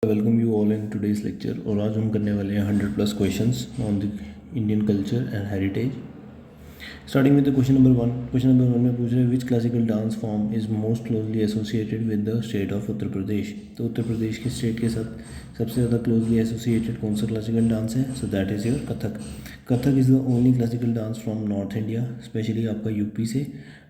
Welcome you all in today's lecture. और आज हम करने वाले हैं 100+ questions on the Indian culture and heritage. Starting with the question number 1। Question number 1 में पूछ रहे हैं which classical dance form is most closely associated with the state of Uttar Pradesh. तो उत्तर प्रदेश के स्टेट के साथ सबसे ज़्यादा क्लोजली एसोसिएटेड कौन सा क्लासिकल डांस है? So that is your Kathak. Kathak is the only classical dance from north India, specially आपका यूपी से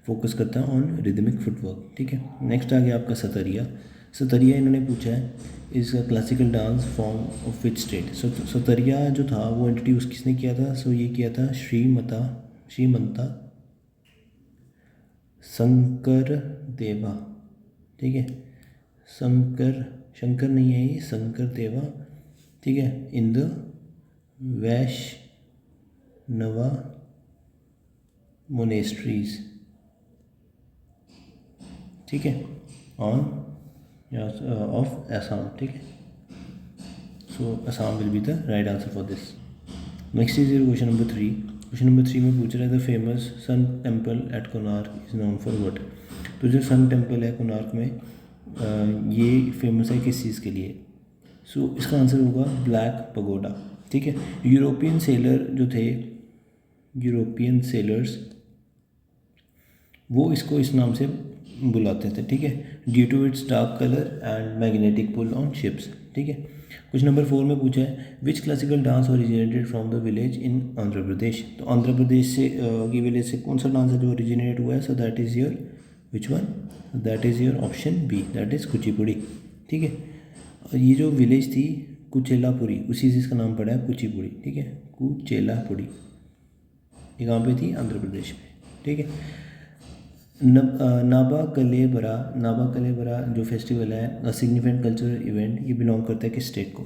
फोकस करता है ऑन रिदमिक फुटवर्क। ठीक है, नेक्स्ट आ गया आपका सतरिया। सतरिया इन्होंने पूछा है is a classical dance form of which state. Sattriya जो था वो इंट्रोड्यूस किसने किया था? सो ये किया था श्रीमंता शंकर देवा। ठीक है, शंकर नहीं है ये, शंकर देवा। ठीक है, इन द वैष्णवा मोनेस्ट्रीज। ठीक है, ऑन ऑफ असम। ठीक है, so Assam will be the right answer for this. Next is your question number 3। Question number 3 में पूछ रहा है the famous sun temple at Konark is known for what. तो जो सन टेम्पल है कोणार्क में ये फेमस है किस चीज़ के लिए? सो इसका आंसर होगा ब्लैक पगोडा। ठीक है, यूरोपियन सेलर जो थे, यूरोपियन सेलर्स वो इसको इस नाम से बुलाते थे। ठीक है, due to its dark colour and magnetic pull on ships. ठीक है, क्वेश्चन नंबर 4 में पूछा है which classical dance originated from the village in Andhra Pradesh. तो आंध्र प्रदेश से की विलेज से कौन सा डांस है जो ओरिजिनेट हुआ है? So that is your which one? That is your option B, that is Kuchipudi. ठीक है, और ये जो विलेज थी कुचेलापुरी, उसी से इसका नाम पड़ा है कुचिपुड़ी। ठीक है, कुचेलापुड़ी ये कहाँ पे थी? आंध्र प्रदेश में। ठीक है, नाबा कलेबरा जो फेस्टिवल है सिग्निफिकेंट कल्चरल इवेंट, ये बिलोंग करता है किस स्टेट को?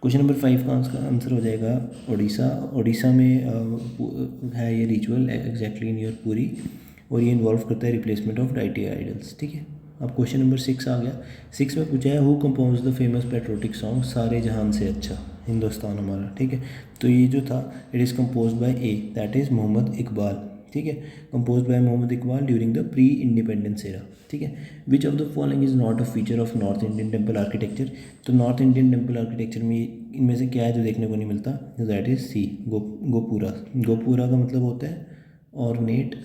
क्वेश्चन नंबर 5 का आंसर हो जाएगा उड़ीसा। उड़ीसा में है ये रिचुअल एग्जैक्टली इन योर पूरी, और ये इन्वॉल्व करता है रिप्लेसमेंट ऑफ डाइटी आइडल्स। ठीक है, अब क्वेश्चन नंबर 6 आ गया। 6 में पूछा है who compose the famous patriotic song सारे जहान से अच्छा हिंदुस्तान हमारा। ठीक है, तो ये जो था it is compose by A, that is Mohammad Iqbal. ठीक है, compose by Mohammad Iqbal during the pre independence era. ठीक है, which of the following is not a feature of north Indian temple architecture. तो नॉर्थ इंडियन टेम्पल आर्किटेक्चर में इनमें से क्या है जो देखने को नहीं मिलता? दैट इज सी, गोपुरा। गोपुरा का मतलब होता है ऑर्नेट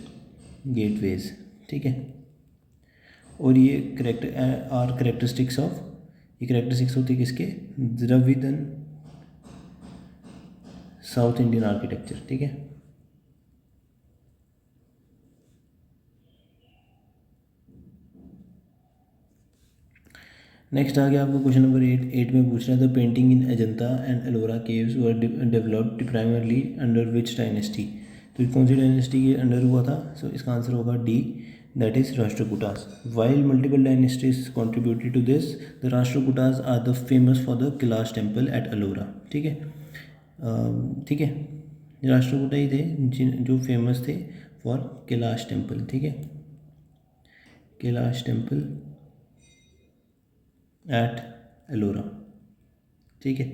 गेटवेज। ठीक है, और ये करेक्टरिस्टिक्स ऑफ, ये करेक्टरिस्टिक्स होती है किसके? Dravidian south Indian architecture. ठीक है, नेक्स्ट आ गया आपका क्वेश्चन नंबर 8 में पूछ रहा है the painting in Ajanta and Ellora caves were developed primarily under which dynasty. तो कौन सी डायनेस्टी के अंडर हुआ था? सो इसका आंसर होगा D, that is Rashtrakutas. While multiple dynasties contributed to this, the Rashtrakutas are the famous for the Kailash temple at Ellora. ठीक है, ठीक है, राष्ट्रकूटा ही थे जो फेमस थे फॉर कैलाश टेम्पल। ठीक है, कैलाश टेम्पल एट एलोरा। ठीक है,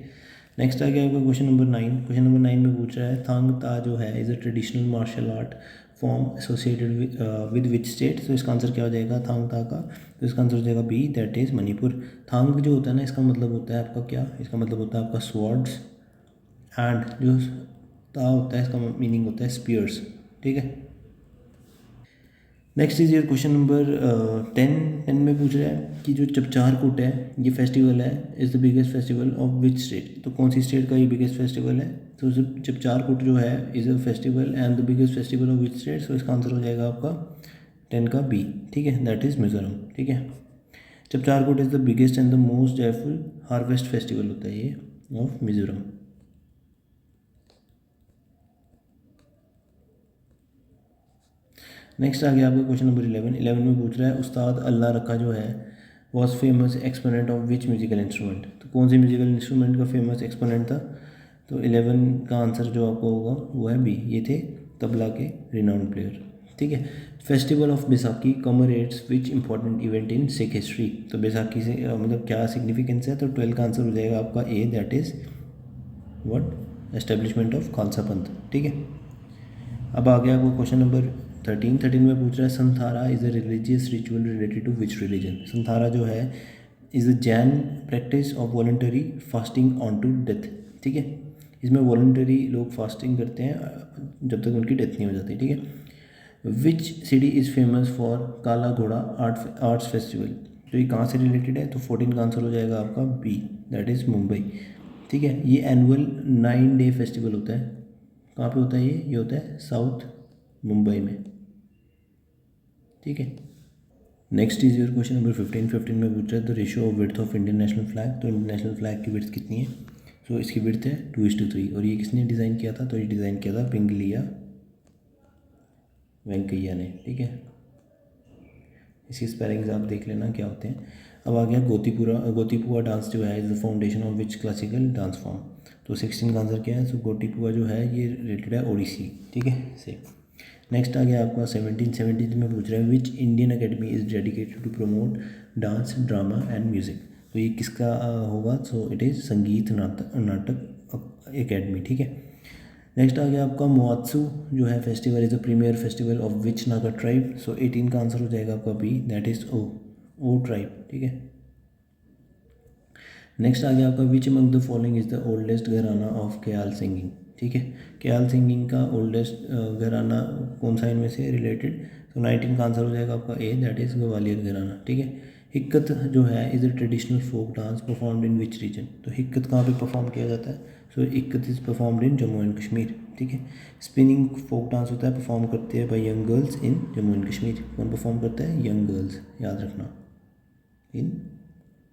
नेक्स्ट आ गया आपका क्वेश्चन नंबर 9। क्वेश्चन नंबर 9 में पूछ रहा है थांग ता जो है is a traditional martial art form associated with which state. तो इसका आंसर क्या हो जाएगा थांग ता का? तो इसका आंसर हो जाएगा बी, दैट इज़ मणिपुर। थांग जो होता है ना, इसका मतलब होता है आपका क्या? इसका मतलब होता है आपका स्वॉर्ड्स, एंड जो ता होता है इसका मीनिंग होता है स्पीयर्स। ठीक है, next is your question number 10 में पूछ रहा है कि जो चपचार कूट है ये फेस्टिवल है is the biggest festival of which state. तो कौन सी स्टेट का ये बिगेस्ट फेस्टिवल है? तो चपचार कूट जो है is a festival and the biggest festival of which state. So इसका आंसर हो जाएगा आपका 10 का बी। ठीक है, दैट इज़ मिजोरम। ठीक है, Chapchar Kut is the biggest and the most joyful harvest festival होता है ये ऑफ मिजोरम। नेक्स्ट आ गया आपका क्वेश्चन नंबर 11 में पूछ रहा है उस्ताद अल्लाह रखा जो है was famous exponent of which musical instrument. तो कौन सी म्यूजिकल इंस्ट्रूमेंट का फेमस एक्सपोनेंट था? तो 11 का आंसर जो आपको होगा वो है बी, ये थे तबला के रिनाउंड प्लेयर। ठीक है, festival of Baisakhi commemorates which important event in Sikh history. तो बैसाखी से मतलब क्या सिग्निफिकेंस है? तो 12 का आंसर हो जाएगा आपका A, that is what? Establishment of Khalsa Panth. ठीक है, अब आ गया आपको क्वेश्चन नंबर 13 में पूछ रहा है Santhara is a religious ritual related to which religion. Santhara जो है is the Jain practice of voluntary fasting on to death, ठीक है। इसमें वॉलंटरी लोग फास्टिंग करते हैं जब तक उनकी डेथ नहीं हो जाती, ठीक है। विच सिटी इज़ फेमस फॉर काला घोड़ा आर्ट्स फेस्टिवल, तो ये कहाँ से रिलेटेड है, तो 14 का आंसर हो जाएगा आपका बी, दैट इज़ मुंबई, ठीक है। ये एनुअल 9 डे फेस्टिवल होता है, कहाँ पे होता है ये होता है साउथ मुंबई में, ठीक है। Next is your question number 15 में पूछ रहा है the ratio of width of Indian national flag, तो इंडियन नेशनल फ्लैग की विड्थ कितनी है, तो इसकी विड्थ है 2:3, और ये किसने डिज़ाइन किया था, तो ये डिज़ाइन किया था पिंगलिया वेंकैया ने, ठीक है। इसकी स्पेलिंग्स आप देख लेना क्या होते हैं। अब आ गया गोतीपुआ डांस जो है is the foundation of which classical dance form, तो 16 का आंसर क्या है, सो गोतीपुआ जो है ये रिलेटेड है ओडिसी, ठीक है से। नेक्स्ट आ गया आपका 17 में पूछ रहा है which Indian academy is dedicated to promote dance drama and music, तो ये किसका होगा, सो इट इज़ संगीत नाटक अकेडमी, ठीक है। नेक्स्ट आ गया आपका मोआत्सु जो है festival is the premier festival of which Naga tribe, so 18 का आंसर हो जाएगा आपका B, that is Ao tribe, ठीक है। नेक्स्ट आ गया आपका which among the following is the oldest gharana of khayal singing, ठीक है। ख्याल सिंगिंग का ओल्डेस्ट घराना कौन सा इनमें से रिलेटेड, तो 19 का आंसर हो जाएगा आपका ए, दैट इज़ ग्वालियर घराना, ठीक है। हिक्कत जो है is a traditional folk dance performed in which region, तो हिक्कत कहाँ पे परफॉर्म किया जाता है, so Hikat is performed in Jammu and Kashmir, ठीक है। स्पिनिंग फोक डांस होता है परफॉर्म करते हैं by young girls in Jammu and Kashmir, कौन परफॉर्म करता है, यंग गर्ल्स, याद रखना, in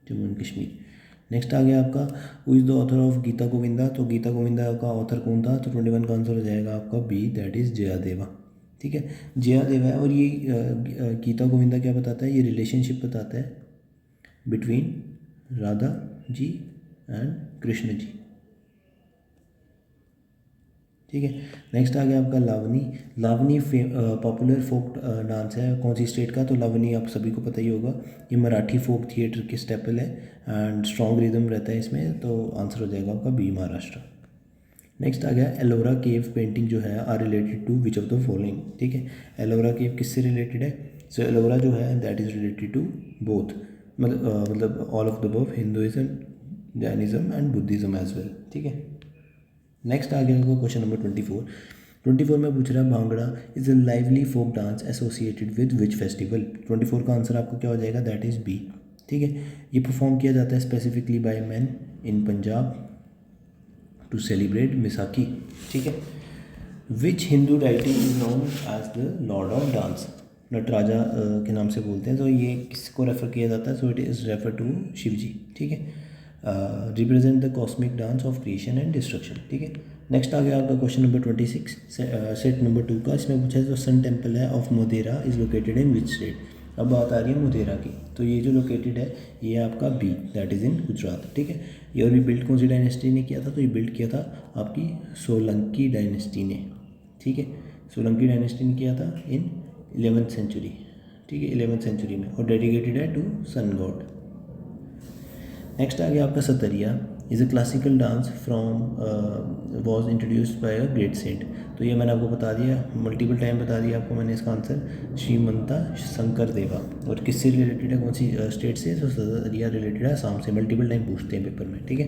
Jammu and Kashmir. Next आ गया आपका who is the author of Gita Govinda, तो गीता गोविंदा का ऑथर कौन था, तो 21 का आंसर हो जाएगा आपका बी, दैट इज़ जया देवा, ठीक है। जया देवा है, और ये गीता गोविंदा क्या बताता है, ये रिलेशनशिप बताता है बिटवीन राधा जी एंड कृष्ण जी, ठीक है। नेक्स्ट आ गया आपका लावनी पॉपुलर फोक डांस है कौन सी स्टेट का, तो लावनी आप सभी को पता ही होगा, ये मराठी फोक थिएटर के स्टेपल है एंड स्ट्रॉन्ग रिदम रहता है इसमें, तो आंसर हो जाएगा आपका बी, महाराष्ट्र। नेक्स्ट आ गया एलोरा केव पेंटिंग जो है are related to which of the following, ठीक है। एलोरा केव किससे रिलेटेड है, सो एलोरा जो है that is related to both, मतलब all of the above, Hinduism, Jainism and Buddhism as well, ठीक है। नेक्स्ट आ गया आपको क्वेश्चन नंबर 24 में पूछ रहा है Bhangra is a lively folk dance associated with which festival, 24 का आंसर आपको क्या हो जाएगा, दैट इज़ बी, ठीक है। ये परफॉर्म किया जाता है specifically by man in Punjab to celebrate मिसाकी, ठीक है। Which Hindu deity is known as the lord of dance, Nataraja के नाम से बोलते हैं, तो ये किसको रेफर किया जाता है, so it is refer to Shiv ji, ठीक है। Represent the cosmic dance of creation and destruction, ठीक है। नेक्स्ट आ गया आपका क्वेश्चन नंबर 26 सेट नंबर 2 का, इसमें पूछा है जो सन टेम्पल है of Modhera is located in which state, अब बात आ रही है मोदेरा की, तो ये जो लोकेटेड है ये आपका B, that is in Gujarat, ठीक है। ये और भी बिल्ड कौन सी डायनेस्टी ने किया था, तो ये बिल्ड किया था आपकी सोलंकी डायनेस्टी ने, ठीक है। सोलंकी डायनेस्टी ने किया था इन 11th सेंचुरी, ठीक है, 11th सेंचुरी में, और डेडिकेटेड है टू सन गॉड। नेक्स्ट आ गया आपका Sattriya is a classical dance from was introduced by a great saint, तो ये मैंने आपको बता दिया, मल्टीपल टाइम बता दिया आपको मैंने इसका आंसर, श्रीमंता शंकर देवा, और किससे रिलेटेड है, कौन सी स्टेट से, तो सतरिया रिलेटेड है आसाम से, मल्टीपल टाइम पूछते हैं पेपर में, ठीक है।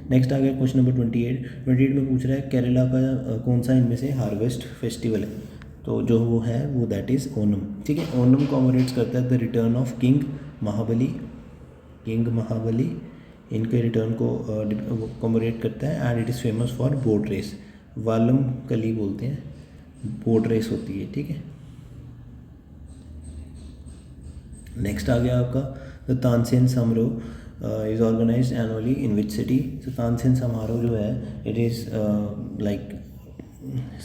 नेक्स्ट आ गया क्वेश्चन नंबर 28 में पूछ रहा है केरला का कौन सा इनमें से हार्वेस्ट फेस्टिवल है, तो जो वो है वो दैट इज़ ओनम, ठीक है। ओनम कॉमोरेट्स करता है the return of king Mahabali, इनके रिटर्न को कॉमोरेट करता है and it is famous for boat race, Vallam Kali बोलते हैं, बोट रेस होती है, ठीक है। नेक्स्ट आ गया आपका the Tansen Samaroh is organised annually in which city, तो तानसेन समारोह जो है it is like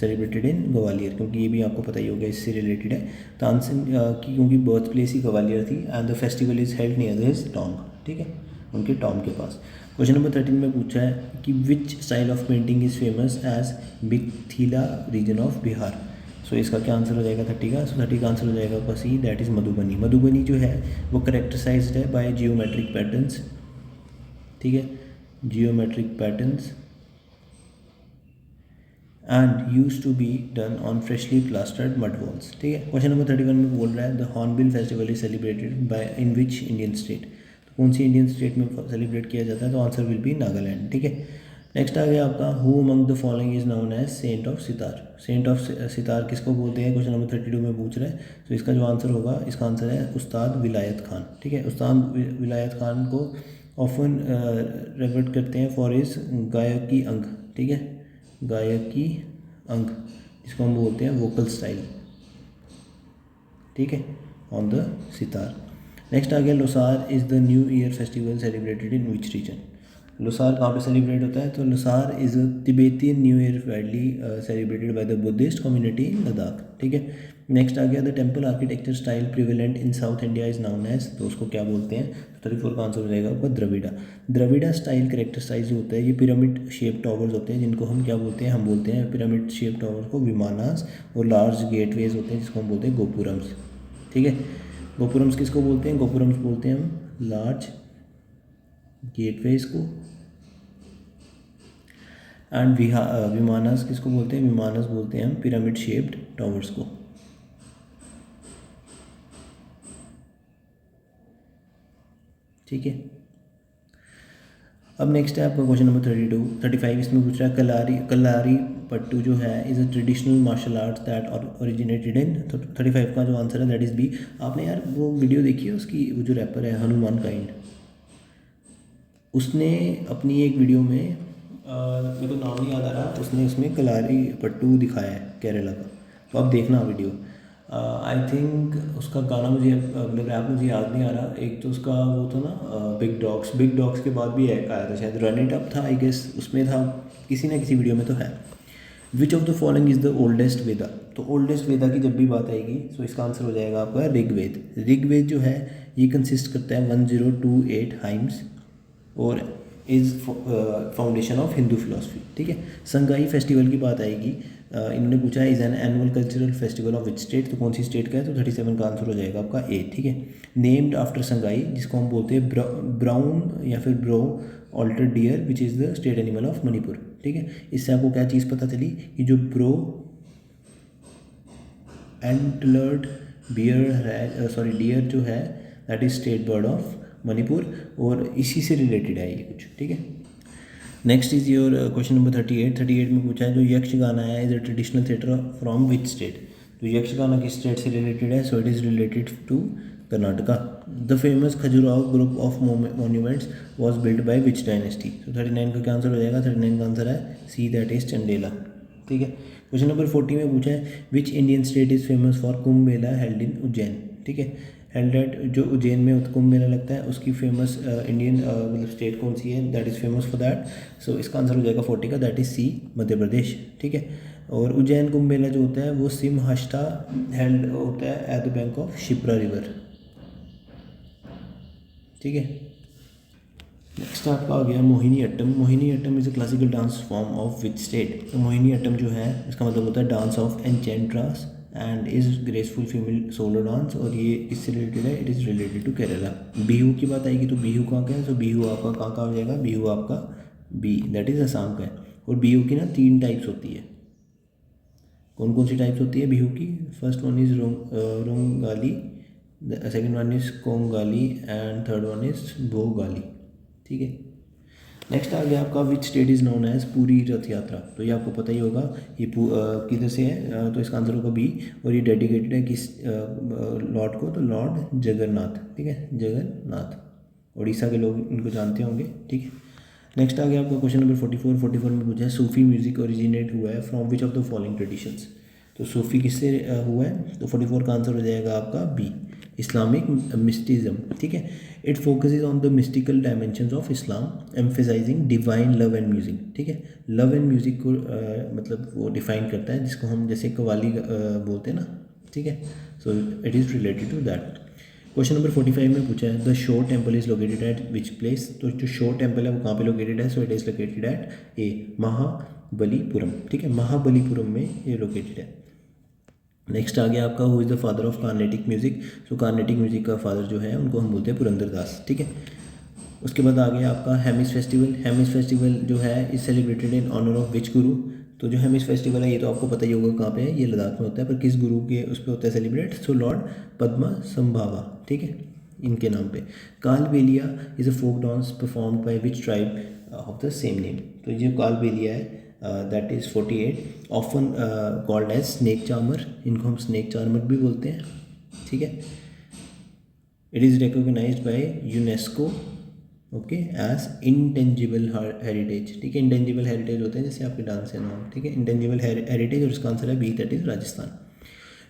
celebrated in Gwalior, क्योंकि ये भी आपको पता ही होगा इससे रिलेटेड है, तानसेन की क्योंकि बर्थ प्लेस ही ग्वालियर थी and the festival is held near his tong, ठीक है, उनके टॉम के पास। क्वेश्चन नंबर 13 में पूछा है कि which style of painting is famous as Mithila region of Bihar, so इसका क्या आंसर हो जाएगा 30 का, सो 30 का आंसर हो जाएगा आपका सी, दैट इज़ मधुबनी। मधुबनी जो है वो करेक्टराइज्ड है बाय जियोमेट्रिक पैटर्न्स, ठीक है, geometric patterns and use to be done on freshly plastered mud walls, ठीक है। क्वेश्चन नंबर 31 में बोल रहा है the hornbill festival is celebrated by in which Indian state, तो कौन सी इंडियन स्टेट में सेलिब्रेट किया जाता है, तो आंसर विल बी नागालैंड, ठीक है। नेक्स्ट आ गया आपका, who among the following is known as saint of sitar. Saint of sitar किसको बोलते हैं, क्वेश्चन नंबर 32 में पूछ रहा है। तो इसका जो आंसर होगा, इसका आंसर है उस्ताद विलायत खान, ठीक है। उस्ताद विलायत खान को ऑफन रेफर्ड करते हैं फॉर इज गायकी अंग, ठीक है, गायकी अंग, जिसको हम बोलते हैं वोकल स्टाइल, ठीक है, ऑन द सितार। नेक्स्ट आ गया, Losar is the new year festival celebrated in which region. Losar कहाँ पे सेलिब्रेट होता है, तो Losar is a Tibetan new year widely celebrated by the Buddhist community in Ladakh, ठीक है। नेक्स्ट आ गया, the temple architecture style prevalent in south India is known as, तो उसको क्या बोलते हैं, 34 का आंसर हो जाएगा आपका द्रविड़ा। द्रविड़ा स्टाइल कैरेक्टराइज जो होता है, ये पिरामिड शेप टावर्स होते हैं, जिनको हम क्या बोलते हैं, हम बोलते हैं पिरामिड शेप टावर्स को विमानास, और लार्ज गेटवेज होते हैं जिसको हम बोलते हैं गोपुरम्स, ठीक है। गोपुरम्स किसको बोलते हैं, गोपुरम्स बोलते हैं हम लार्ज गेटवेज को, एंड विमानस किसको बोलते हैं, विमानस बोलते हैं हम पिरामिड शेप्ड टावर्स को, ठीक है। अब नेक्स्ट है आपका क्वेश्चन नंबर 35। इसमें पूछ रहा है, कलारी पट्टू जो है is a traditional martial arts that originated in, तो 35 का जो आंसर है दैट इज़ बी। आपने यार वो वीडियो देखी है उसकी, वो जो रैपर है हनुमान काइंड, उसने अपनी एक वीडियो में मेरे को नाम नहीं याद आ रहा, उसने उसमें कलारी पट्टू दिखाया है केरला का, तो आप देखना वीडियो। आई थिंक उसका गाना मुझे मतलब रैप मुझे याद नहीं आ रहा। एक तो उसका वो था ना बिग डॉग्स के बाद भी एक आया था शायद, रन इट अप था आई गेस, उसमें था, किसी ना किसी वीडियो में तो है। Which of the following is the oldest Veda, तो ओल्डेस्ट वेदा की जब भी बात आएगी तो इसका आंसर हो जाएगा आपका ऋग्वेद। ऋग्वेद जो है ये कंसिस्ट करता है 1028 हाइम्स और is foundation of Hindu philosophy, ठीक है। संगाई फेस्टिवल की बात आएगी, इन्होंने पूछा है is an annual cultural festival of which state, तो कौन सी स्टेट का है, तो 37 का आंसर हो जाएगा आपका ए, ठीक है। नेम्ड आफ्टर संगाई, जिसको हम बोलते हैं ब्राउन या फिर brow antlered deer which is the state animal of Manipur, ठीक है। इससे आपको क्या चीज़ पता चली कि जो ब्रो एंटलर्ड डियर जो है that is state bird of Manipur, और इसी से रिलेटेड है ये कुछ, ठीक है। Next is your question number 38 में पूछा है, जो यक्ष गाना है is a traditional theatre from which state, तो यक्ष गाना किस स्टेट से रिलेटेड है, so it is related to Karnataka. The famous Khajuraho group of monuments was build by which dynasty, तो 39 का क्या आंसर हो जाएगा, 39 का आंसर है सी, दैट इज चंडेला, ठीक है। क्वेश्चन नंबर 40 में पूछा है, which Indian state is famous for Kumbh Mela held in Ujjain, ठीक है। हेल्ड एट, जो उज्जैन में कुंभ मेला लगता है उसकी फेमस इंडियन मतलब स्टेट कौन सी है that is famous for that, so इसका आंसर हो जाएगा 40 का, that is C, Madhya Pradesh, ठीक है। और उज्जैन कुंभ मेला जो होता है वो सिमहस्ता हेल्ड होता है at the bank of Shipra river, ठीक है। नेक्स्ट आपका आ गया Mohini Attam. Mohini Attam is a classical dance form of which state, तो मोहिनी अट्टम जो है इसका मतलब होता है dance of enchantress and is graceful female solo dance, और ये इससे रिलेटेड है, it is related to Kerala. Bihu की बात आएगी तो बिहू कहाँ का है, तो बिहू आपका कहाँ का हो जाएगा, बिहू आपका बी, दैट इज़ असम का है। और बिहू की ना 3 टाइप्स होती है, कौन कौन सी टाइप्स होती है बिहू की, first one is Rongali, second one is Kongali and third one is Bhogali, ठीक है। नेक्स्ट आ गया आपका, which state is known as Puri Rath यात्रा, तो ये आपको पता ही होगा ये किधर से है, तो इसका आंसर होगा बी, और ये डेडिकेटेड है किस लॉर्ड को, तो लॉर्ड जगन्नाथ, ठीक है, जगन्नाथ, उड़ीसा के लोग इनको जानते होंगे, ठीक है। नेक्स्ट आ गया आपका क्वेश्चन नंबर 44 में पूछा है, सूफी म्यूजिक ओरिजिनेट हुआ है from which of the following traditions, तो सूफी किससे हुआ है, तो 44 का आंसर हो जाएगा आपका बी, इस्लामिक मिस्टिज्म, ठीक है। It focuses on the mystical dimensions of Islam emphasizing divine love and music, ठीक है। लव एंड म्यूजिक को मतलब वो डिफाइन करता है, जिसको हम जैसे कवाली बोलते हैं ना, ठीक है, so it is related to that. Question number 45 में पूछा है, the shore temple is located at which place, तो जो शोर टेम्पल है वो कहाँ पे लोकेटेड है, so it is located at a, Mahabalipuram, ठीक है, महाबलीपुरम में ये लोकेटेड है। नेक्स्ट आ गया आपका, who is the father of Carnatic music, so Carnatic music का फादर जो है उनको हम बोलते हैं पुरंदरदास, ठीक है। उसके बाद आ गया आपका हेमिस फेस्टिवल। हेमिस फेस्टिवल जो है is celebrated in honour of which guru, तो जो हेमिस फेस्टिवल है ये तो आपको पता ही होगा कहाँ पे है, ये लद्दाख में होता है, पर किस गुरु के उस पर होता है celebrate, so lord Padma Sambhava, ठीक है। इनके नाम पे। Kalbelia is a folk dance performed by which tribe of the same name. तो ये कालबेलिया है that is 48 often called as snake charmer, इनको हम स्नेक चार्मर भी बोलते हैं, ठीक है। It is recognised by UNESCO okay as intangible heritage, ठीक है। इंटेंजिबल हेरिटेज होते हैं जैसे आपके डांस है नाम, ठीक है, इंटेंजिबल हेरिटेज, और इसका आंसर है B that is Rajasthan.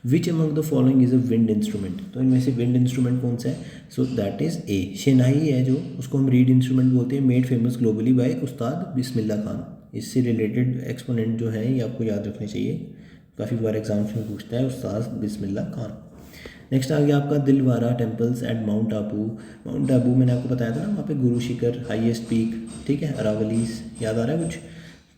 Which among the following is a wind instrument, तो इनमें से विंड इंस्ट्रूमेंट कौन सा है, सो दैट इज़ ए शेनाई है, जो उसको हम रीड इंस्ट्रूमेंट बोलते हैं, मेड फेमस ग्लोबली बाय उस्ताद बिस्मिल्लाह खान। इससे रिलेटेड एक्सपोनेंट जो है ये आपको याद रखने चाहिए, काफ़ी बार एग्जाम्स में पूछता है उस्ताद बिस्मिल्लाह खान। नेक्स्ट आ गया आपका Dilwara temples at mount Abu. Mount Abu मैंने आपको बताया था ना, वहाँ पे गुरु शिखर हाईएस्ट पीक, ठीक है, अरावलीज, याद आ रहा है कुछ,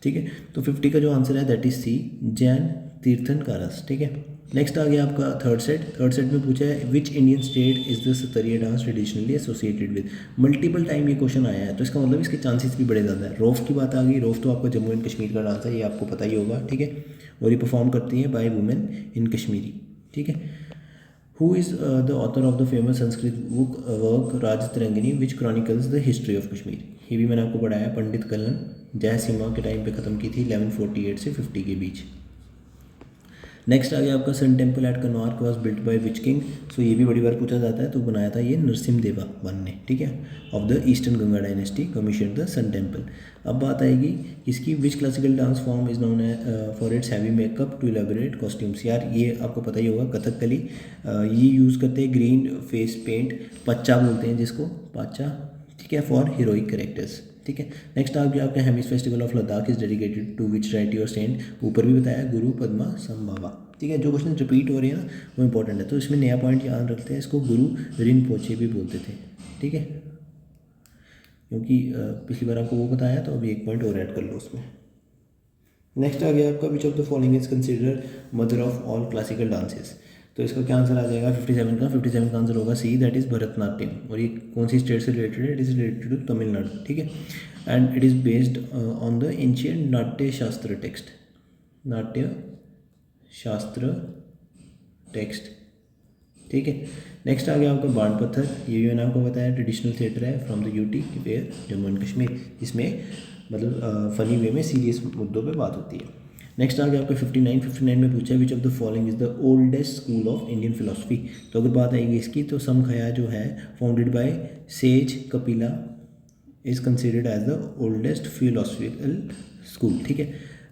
ठीक है। तो 50 का जो आंसर है that is C Jain Tirthankaras, ठीक है। नेक्स्ट आ गया आपका थर्ड सेट में पूछा है which Indian state is the Sattriya dance traditionally associated with. Multiple time ये क्वेश्चन आया है, तो इसका मतलब इसके चांसेस भी बड़े ज़्यादा है। रोफ की बात आ गई, रोफ तो आपको जम्मू एंड कश्मीर का डांस है, ये आपको पता ही होगा, ठीक है, और ये परफॉर्म करती है बाय वुमेन इन कश्मीरी, ठीक है। Who is the author of the famous Sanskrit book work Raj Tarangini which chronicles the history of Kashmir. ये भी मैंने आपको पढ़ाया, पंडित कलन जय सीमा के टाइम पे ख़त्म की थी 1148 से 50 के बीच। नेक्स्ट आ गया आपका sun temple at Konark was built by which king. So ये भी बड़ी बार पूछा जाता है, तो बनाया था ये नरसिम्हा देवा वन ने, ठीक है, of the eastern Ganga dynasty commission the sun temple. अब बात आएगी इसकी, which classical dance form is known for its heavy makeup to elaborate costumes. यार ये आपको पता ही होगा, कथकली, ये यूज़ करते हैं ग्रीन फेस पेंट, पच्चा बोलते हैं जिसको, पाचा, ठीक है, फॉर हीरोइक करेक्टर्स, ठीक है। नेक्स्ट आ गया आपका Hemis festival of Ladakh is dedicated to which deity or saint. ऊपर भी बताया गुरु पद्मा संभावा, ठीक है। जो क्वेश्चन रिपीट हो रहे हैं ना वो इंपॉर्टेंट है, तो इसमें नया पॉइंट याद रखते हैं, इसको गुरु रिनपोचे भी बोलते थे, ठीक है, क्योंकि पिछली बार आपको वो बताया, तो अभी एक पॉइंट और ऐड कर लो उसमें। नेक्स्ट आ गया आपका which of the following is consider mother of all classical dances. तो इसका क्या आंसर आ जाएगा 57 का आंसर होगा सी दैट इज़ भरतनाट्यम। और ये कौन सी स्टेट से रिलेटेड है, it is related to Tamil, ठीक है। And it is based on the ancient Natya Shastra text, नाट्य शास्त्र टेक्स्ट, ठीक है। नेक्स्ट आ गया आपका बाण पत्थर, ये भी मैंने आपको बताया ट्रेडिशनल थिएटर है from the UT where Jammu and Kashmir, इसमें मतलब फनी वे में सीरियस मुद्दों पे बात होती है। नेक्स्ट आ गया आपका 59 में पूछा which of the following is the oldest school of Indian philosophy. तो अगर बात आएगी इसकी, तो समखया जो है founded by sage Kapila is considered as the oldest philosophical school, ठीक है।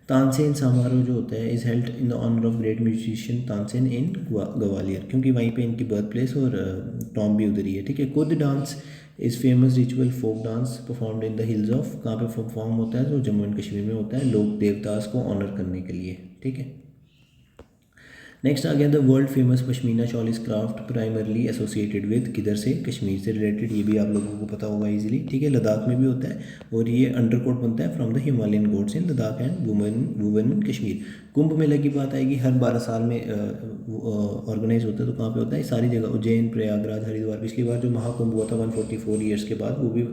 तानसेन समारोह जो होता है is held in the honour of great musician Tansen in Gwalior, क्योंकि वहीं पे इनकी बर्थ प्लेस और टॉम भी उधर ही है, ठीक है। Kud dance is famous ritual folk dance performed in the hills of, कहाँ पे परफॉर्म होता है, तो जम्मू एंड कश्मीर में होता है, लोक देवदास को ऑनर करने के लिए, ठीक है। नेक्स्ट आ गया the world famous pashmina shawl is craft primarily associated with, किधर से, कश्मीर से रिलेटेड, ये भी आप लोगों को पता होगा इजीली, ठीक है। लद्दाख में भी होता है, और ये अंडरकोट बनता है from the Himalayan goats in Ladakh and women in Kashmir. Kumbh Mela की बात आएगी, हर 12 साल में ऑर्गेनाइज होता है, तो कहाँ पे होता है, सारी जगह, उज्जैन, प्रयागराज, हरिद्वार। पिछली बार जो महाकुंभ हुआ था 144 ईयर्स के बाद, वो भी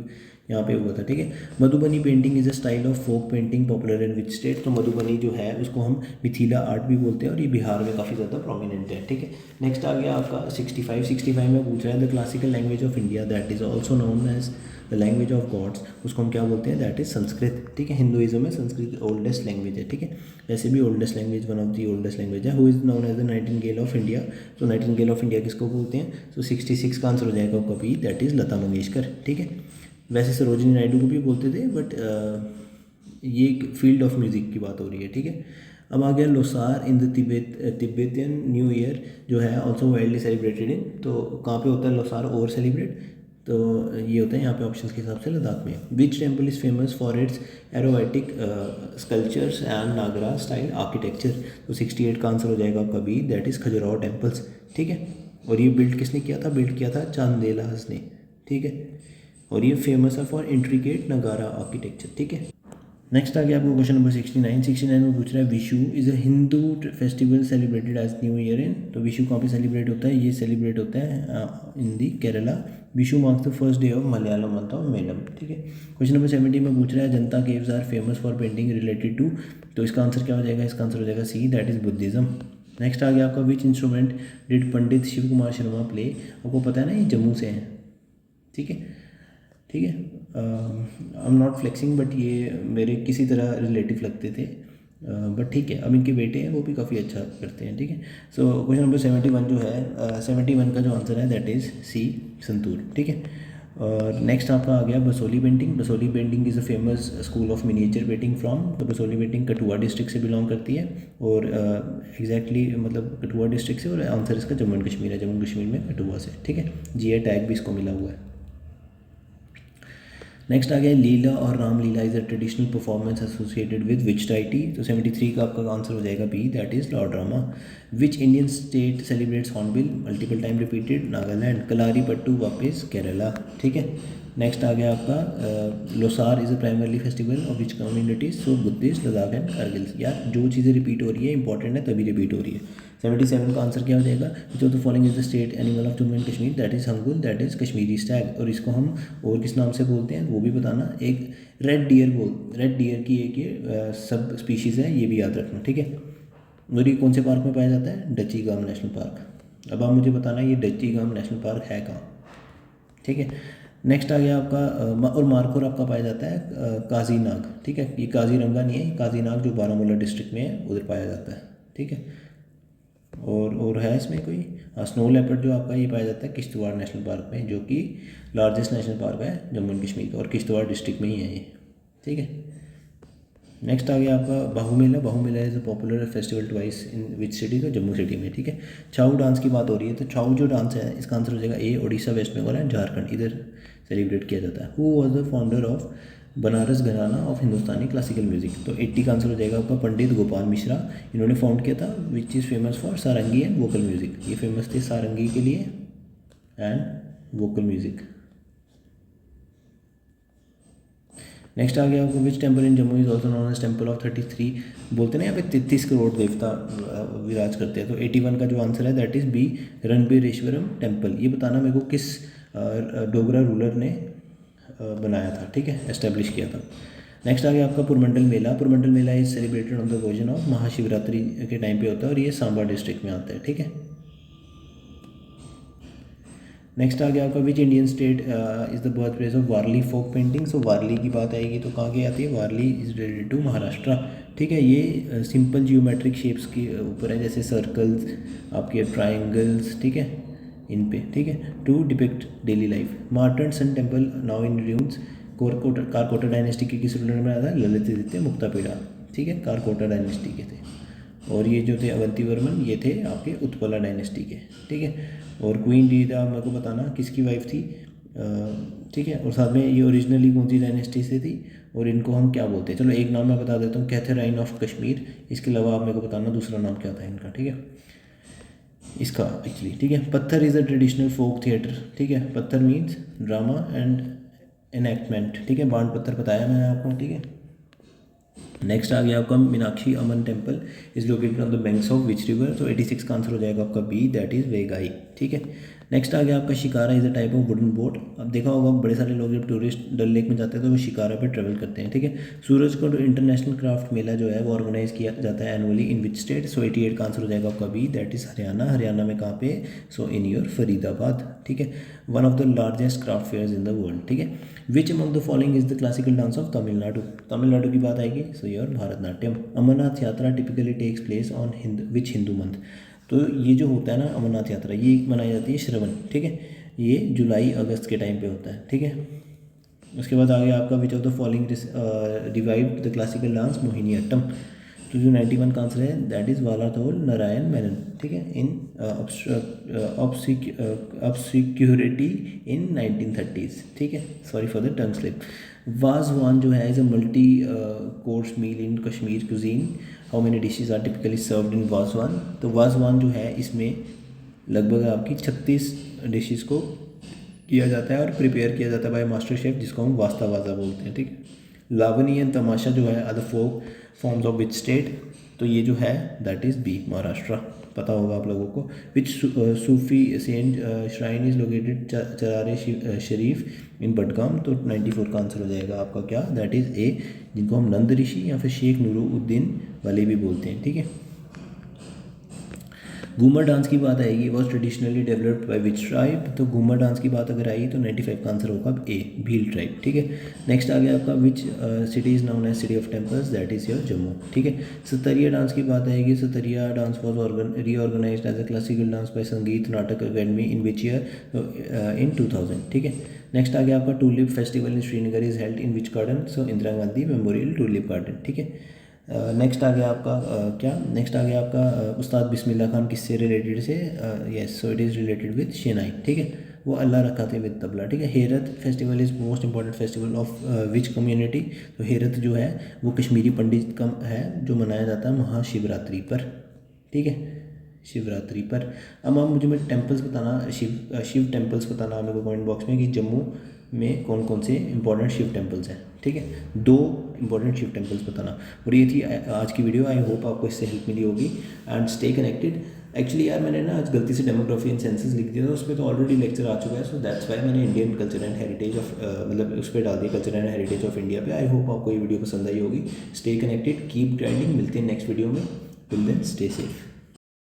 यहाँ पे हुआ था, ठीक है। Madhubani painting is a style of folk painting popular in which state. तो मधुबनी जो है उसको हम मिथिला आर्ट भी बोलते हैं, और ये बिहार में काफ़ी ज़्यादा प्रोमिनेंट है, ठीक है। नेक्स्ट आ गया आपका 65 में पूछ रहा है the classical language of India that is also known as the language of gods, उसको हम क्या बोलते हैं, दैट इज संस्कृत, ठीक है। हिंदुइज्म में संस्कृत ओल्डेस्ट लैंग्वेज है, ठीक है। वैसे भी oldest language, one of the oldest language है। Who is known as the nightingale of India. तो नाइटिंगेल ऑफ इंडिया किसको बोलते हैं, तो 66 का आंसर हो जाएगा कभी, दैट इज़ लता मंगेशकर, ठीक है। वैसे सरोजिनी नायडू को भी बोलते थे, बट ये एक फील्ड ऑफ म्यूज़िक की बात हो रही है, ठीक है। अब आ गया Losar in the Tibetan new year जो है ऑल्सो वाइडली सेलिब्रेटेड इन, तो कहाँ पे होता है लोसार और सेलिब्रेट, तो ये होता है यहाँ पे ऑप्शंस के हिसाब से लद्दाख में। Which temple is famous for its aerobatic sculptures and Nagara style architecture. तो 68 का आंसर हो जाएगा कभी, दैट इज़ खजुराहो टेम्पल्स, ठीक है। और ये बिल्ड किसने किया था, बिल्ड किया था चांदेलास ने, ठीक है। और ये फेमस है फॉर इंट्रिकेट नगारा आर्किटेक्चर, ठीक है। नेक्स्ट आ गया आपको क्वेश्चन नंबर 69 में पूछ रहा है Vishu is a Hindu festival celebrated as new year in. तो विशु कहाँ पे सेलिब्रेट होता है, ये सेलिब्रेट होता है in the Kerala. Vishu marks the first day of Malayalam month of Medam, ठीक है। क्वेश्चन नंबर 70 में पूछ रहा है Ajanta caves are famous for painting related to. तो इसका आंसर क्या हो जाएगा, इसका आंसर हो जाएगा C that is Buddhism. Next आ गया आपका which instrument did Pandit Shiv Kumar Sharma play. आपको पता है ना ये जम्मू से हैं, ठीक है, ठीक है। I am not flexing, but ये मेरे किसी तरह रिलेटिव लगते थे, बट ठीक है। अब इनके बेटे हैं वो भी काफ़ी अच्छा करते हैं, ठीक है। सो क्वेश्चन नंबर 71 जो है, 71 का जो आंसर है दैट इज़ सी, संतूर, ठीक है। और नेक्स्ट आपका आ गया Basoli painting. Basoli painting is a famous school of miniature painting from, तो बसोली पेंटिंग कठुआ डिस्ट्रिक्ट से बिलोंग करती है, और एग्जैक्टली मतलब कठुआ डिस्ट्रिक्ट से, और आंसर इसका जम्मू एंड कश्मीर है, जम्मू एंड कश्मीर में कठुआ से, ठीक है। जीआई टैग भी इसको मिला हुआ है। नेक्स्ट आ गया लीला और Ramlila is a traditional performance associated with which deity, तो 73 का आपका आंसर हो जाएगा B, that is lord Rama. Which Indian state celebrates Hornbill, multiple time repeated, Nagaland. Kalari Pattu वापस केरला, ठीक है। नेक्स्ट आ गया आपका Losar is a primarily festival of which communities, so Buddhist, Ladakh and Kargil. यार जो चीज़ें रिपीट हो रही है इंपॉर्टेंट है तभी रिपीट हो रही है। 77 का आंसर क्या हो जाएगा, विच of the following is the state animal of Jammu and Kashmir, that is hangul, that is Kashmiri Stag. और इसको हम और किस नाम से बोलते हैं वो भी बताना। एक रेड डियर की एक ये सब स्पीशीज़ है, ये भी याद रखना, ठीक है। और ये कौन से पार्क में पाया जाता है, डची गाम नेशनल पार्क। अब आप मुझे बताना ये डची गाम नेशनल पार्क है कहाँ, ठीक है। नेक्स्ट आ गया आपका और मार्कोर आपका पाया जाता है काजी नाग, ठीक है। ये काजीरंगा नहीं है, ये काजी नाग जो बारामूला डिस्ट्रिक्ट में है उधर पाया जाता है, ठीक है। और है इसमें कोई, स्नो लेपर्ड जो आपका ये पाया जाता है किश्तवाड़ नेशनल पार्क में, जो कि लार्जेस्ट नेशनल पार्क है जम्मू एंड कश्मीर का, और किश्तवाड़ डिस्ट्रिक्ट में ही है ये, ठीक है। नेक्स्ट आ गया आपका Bahu Mela is a popular festival twice in which city, तो जम्मू सिटी में, ठीक है। छाऊ डांस की बात हो रही है, तो छाऊ जो डांस है इसका आंसर हो जाएगा ए, उड़ीसा, वेस्ट बंगाल एंड झारखंड, इधर सेलिब्रेट किया जाता है। Who was the founder of Banaras घराना ऑफ हिंदुस्तानी क्लासिकल म्यूजिक, तो 80 का आंसर हो जाएगा आपका पंडित गोपाल मिश्रा, इन्होंने फाउंड किया था, which is famous for sarangi and vocal music. ये फेमस थे सारंगी के लिए एंड वोकल म्यूजिक। नेक्स्ट आ गया आपको which temple in Jammu is also known as temple of 33, बोलते हैं ना यहाँ पे 33 करोड़ देवता विराज करते हैं, तो 81 का जो आंसर है दैट इज़ बी, रणबीरेश्वरम टेम्पल। ये बताना मेरे को किस डोगरा रूलर ने बनाया था, ठीक है, एस्टेब्लिश किया था। नेक्स्ट आ गया आपका Purmandal Mela. Purmandal Mela is celebrated on the occasion of Mahashivratri के टाइम पे होता है, और ये सांबा डिस्ट्रिक्ट में आता है, ठीक है। नेक्स्ट आ गया आपका which Indian state is the birth place of Warli folk painting, so Warli की बात आएगी तो कहाँ की आती है, Warli is related to Maharashtra, ठीक है। ये सिंपल जियोमेट्रिक शेप्स के ऊपर है, जैसे सर्कल्स, आपके ट्राइंगल्स, ठीक है, इन पे, ठीक है, to depict daily life. Martand sun temple now in ruins, Karkota dynasty के किस रूलर ने बनाया था, ललित आदित्य मुक्तापिड़ा, ठीक है, कारकोटा डायनेस्टी के थे। और ये जो थे अवंती वर्मन, ये थे आपके उत्पला डायनेस्टी के, ठीक है। और क्वीन रीता मेरे को बताना किसकी वाइफ थी, ठीक है। और साथ में ये ओरिजिनली कौन सी डायनेस्टी से थी, और इनको हम क्या बोलते हैं। चलो एक नाम मैं बता देता हूँ, कैथरीन ऑफ कश्मीर। इसके अलावा आप मेरे को बताना दूसरा नाम क्या था इनका, ठीक है, इसका एक्चुअली, ठीक है। Pather is a traditional folk theatre, ठीक है। पत्थर मीन्स ड्रामा एंड एनैक्टमेंट, ठीक है। बाण पत्थर बताया मैंने आपको, ठीक है। नेक्स्ट आ गया आपका Meenakshi Amman temple is located on the banks of which river, तो 86 का आंसर हो जाएगा आपका बी, दैट इज़ वेगाई, ठीक है। नेक्स्ट आ गया आपका shikara is a type of wooden boat. अब देखा होगा बड़े सारे लोग जब टूरिस्ट डल लेक में जाते हैं तो वो शिकारा पे ट्रेवल करते हैं, ठीक है। सूरजकुंड इंटरनेशनल क्राफ्ट मेला जो है वो ऑर्गेनाइज किया जाता है एनुअली इन विच स्टेट, सो 88 का आंसर हो जाएगा आपका B, that is Haryana. Haryana में कहाँ पे, सो इन योर फरीदाबाद, ठीक है। One of the largest craft fairs in the world, ठीक है। Which among the following is the classical dance of Tamil Nadu, Tamil Nadu की बात आएगी, so your Bharatanatyam. Amarnath Yatra typically takes place on which Hindu month, तो ये जो होता है ना अमरनाथ यात्रा, ये मनाई जाती है श्रवण, ठीक है। ये जुलाई अगस्त के टाइम पे होता है, ठीक है। उसके बाद आ गया आपका which of the following revived the classical dance Mohini Attam, तो जो 91 का आंसर है दैट इज़ वालाथोल नारायण मेनन, ठीक है, इन ऑब्सक्यूरिटी इन 1930s, ठीक है। Sorry for the tongue slip. Wazwan जो है is a multi course meal in Kashmir cuisine, how many dishes are typically served in Wazwan, तो वाजवान जो है इसमें लगभग आपकी 36 डिशेस को किया जाता है और प्रिपेयर किया जाता है बाय मास्टर शेफ, जिसको हम वास्ता वाजा बोलते हैं, ठीक है। लावनी एंड तमाशा जो है other folk forms of which state, तो ये जो है दैट इज़ बी, महाराष्ट्र, पता होगा आप लोगों को। Which Sufi saint shrine is located Charare Sharif in Budgam, तो 94 का आंसर हो जाएगा आपका क्या, दैट इज़ ए, जिनको हम नंद ऋषि या फिर शेख नूरुद्दीन वाले भी बोलते हैं, ठीक है। घूमर डांस की बात आएगी, was traditionally developed by which tribe, तो घूमर डांस की बात अगर आई तो 95 का आंसर होगा ए, भील ट्राइब, ठीक है। नेक्स्ट आ गया आपका which city is known as city of temples, that is your Jammu, ठीक है। सतरिया डांस की बात आएगी, Sattriya dance was reorganized as a classical dance by Sangeet Natak academy in which year, इन 2000, ठीक है। नेक्स्ट आ गया आपका tulip festival in Srinagar is held in which garden, so Indira Gandhi memorial tulip garden, ठीक है। नेक्स्ट आ गया आपका क्या, नेक्स्ट आ गया आपका उस्ताद बिस्मिल्लाह खान किससे रिलेटेड से, yes, so it is related with shehnai, ठीक है। वो अल्लाह रखा थे विद तबला, ठीक है। Herath festival is most important festival of which community, तो हेरत जो है वो कश्मीरी पंडित का है जो मनाया जाता है महाशिवरात्रि पर, ठीक है, शिवरात्रि पर। अब आप मुझे टेम्पल्स बताना, शिव टेम्पल्स बताना मेरे को कमेंट बॉक्स में कि जम्मू में कौन कौन से इंपॉर्टेंट शिव टेम्पल्स हैं, ठीक है। 2 इंपॉर्टेंट शिव टेम्पल्स बताना। और ये थी आज की वीडियो, आई होप आपको इससे हेल्प मिली होगी एंड स्टे कनेक्टेड। एक्चुअली यार मैंने ना आज गलती से डेमोग्राफी एंड सेंसस लिख दिया था, उस पर तो ऑलरेडी लेक्चर आ चुका है, सो दैट्स वाई मैंने Indian culture and heritage of मतलब उस पर डाल दिया, culture and heritage of India पे। आई होप आपको ये वीडियो पसंद आई होगी। स्टे कनेक्टेड, कीप ग्राइंडिंग, मिलते हैं नेक्स्ट वीडियो में, टिल देन स्टे सेफ।